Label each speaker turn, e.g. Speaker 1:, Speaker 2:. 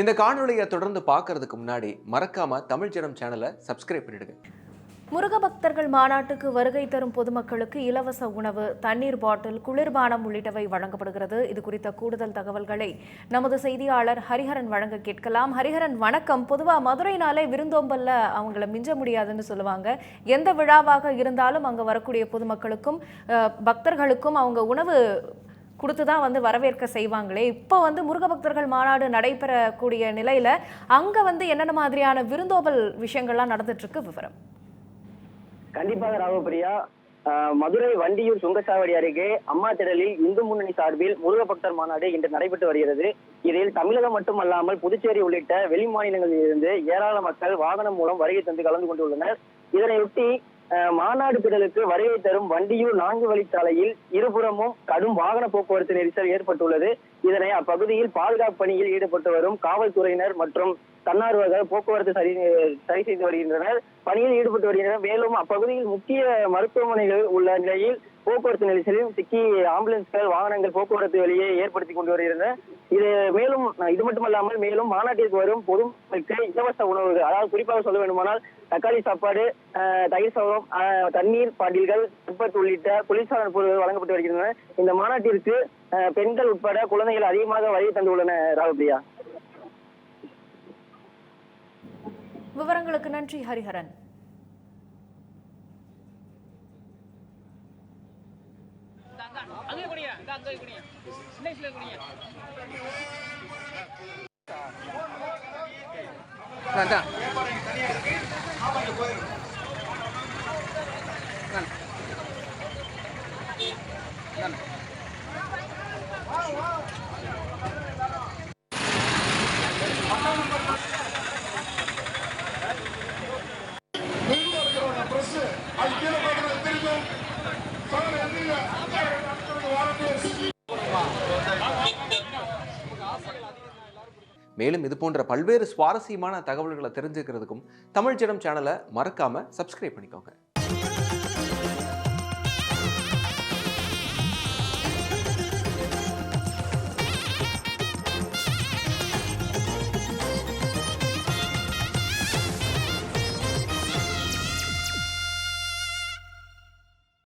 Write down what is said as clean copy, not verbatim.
Speaker 1: இந்த காணொலியை தொடர்ந்து பார்க்கறதுக்கு முன்னாடி மறக்காம தமிழ் ஜனம் சேனலை சப்ஸ்கிரைப் பண்ணிடுங்க.
Speaker 2: முருக பக்தர்கள் மாநாட்டுக்கு வருகை தரும் பொதுமக்களுக்கு இலவச உணவு, தண்ணீர் பாட்டில், குளிர்பானம் உள்ளிட்டவை வழங்கப்படுகிறது. இது குறித்த கூடுதல் தகவல்களை நமது செய்தியாளர் ஹரிஹரன் வழங்க கேட்கலாம். ஹரிஹரன், வணக்கம். பொதுவாக மதுரைனாலே விருந்தோம்பல்ல அவங்கள மிஞ்ச முடியாதுன்னு சொல்லுவாங்க. எந்த விழாவாக இருந்தாலும் அங்கே வரக்கூடிய பொதுமக்களுக்கும் பக்தர்களுக்கும் அவங்க உணவு கொடுத்து தான் வரவேற்க செய்வாங்களே. இப்போ முருக பக்தர்கள் மாநாடு நடைபெறக்கூடிய நிலையில அங்க என்னென்ன மாதிரியான விருந்தோம்பல் விஷயங்கள்லாம் நடந்துட்டு இருக்கு, விவரம்?
Speaker 3: கண்டிப்பாக ராகவபிரியா, மதுரை வண்டியூர் சுங்கச்சாவடி அருகே அம்மா திடலில் இந்து முன்னணி சார்பில் முருக பக்தர் மாநாடு இன்று நடைபெற்று வருகிறது. இதில் தமிழகம் மட்டுமல்லாமல் புதுச்சேரி உள்ளிட்ட வெளி மாநிலங்களில் இருந்து ஏராள மக்கள் வாகனம் மூலம் வருகை தந்து கலந்து கொண்டுள்ளனர். இதனையொட்டி மாநாடு திடலுக்கு வருகை தரும் வண்டியூர் 4 வழிச்சாலையில் இருபுறமும் கடும் வாகன போக்குவரத்து நெரிசல் ஏற்பட்டுள்ளது. இதனை அப்பகுதியில் பாதுகாப்பு பணியில் ஈடுபட்டு வரும் காவல்துறையினர் மற்றும் தன்னார்வலர்கள் போக்குவரத்து சரி செய்து வருகின்றனர், பணியில் ஈடுபட்டு வருகின்றனர். மேலும் அப்பகுதியில் முக்கிய மருத்துவமனைகள் உள்ள நிலையில் போக்குவரத்து நெரிசலில் சிக்கி ஆம்புலன்ஸ்கள், வாகனங்கள் போக்குவரத்து வழியை ஏற்படுத்தி கொண்டு வருகின்றன. இது மட்டுமல்லாமல் மேலும் மாநாட்டிற்கு வரும் பொதுமக்களுக்கு இலவச உணவுகள், அதாவது குறிப்பாக சொல்ல வேண்டுமானால் தக்காளி சாப்பாடு, தயிர் சாதம், தண்ணீர் பாட்டில்கள், சர்பத் உள்ளிட்ட குளிர்சாதன பொருட்கள் வழங்கப்பட்டு வருகின்றன. இந்த மாநாட்டிற்கு பெண்கள் உட்பட குழந்தைகள் அதிகமாக வருகை தந்துள்ளன. ராகவபிரியா,
Speaker 2: விவரங்களுக்கு நன்றி ஹரிஹரன்.
Speaker 1: மேலும் இது போன்ற பல்வேறு சுவாரஸ்யமான தகவல்களை தெரிஞ்சுக்கிறதுக்கும் தமிழ் ஜனம் சேனலை மறக்காம சப்ஸ்கிரைப் பண்ணிக்கோங்க.